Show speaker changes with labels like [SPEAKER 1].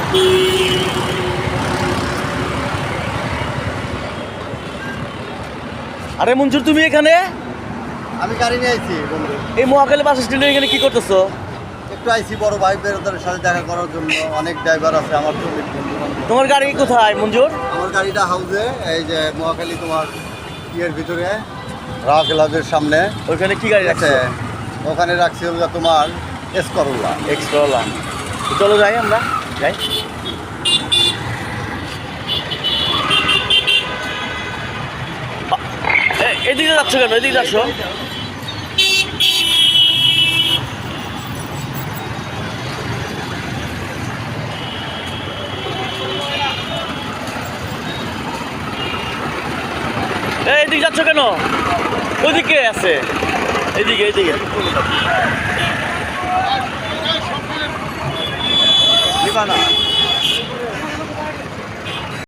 [SPEAKER 1] আরে মঞ্জুর, তুমি এখানে?
[SPEAKER 2] আমি গাড়ি নিয়ে আইছি বন্ধু।
[SPEAKER 1] এই মহাখালী বাস স্ট্যান্ডে এখানে কি করতেছো?
[SPEAKER 2] একটু আইছি বড় ভাই বেরোদের সাথে দেখা করার জন্য। অনেক ড্রাইভার আছে আমার চল্লিশ বন্ধু বান্ধব।
[SPEAKER 1] তোমার গাড়ি কোথায় মঞ্জুর?
[SPEAKER 2] আমার গাড়িটা হাউজে, এই যে মহাখালী তোমার ইয়ের ভিতরে রাওকেল হাউজের সামনে।
[SPEAKER 1] ওইখানে কি গাড়ি
[SPEAKER 2] আছে
[SPEAKER 1] রাখছে?
[SPEAKER 2] ওখানে রাখছি হলো তোমার এসকরোলা।
[SPEAKER 1] এক্সট্রা। চলো যাই, আমরা যাই। এদিকে যাচ্ছ কেন? এদিকে যাচ্ছ? এদিকে যাচ্ছ কেন? ওইদিকে আছে, এদিকে এদিকে।
[SPEAKER 2] নিবা না?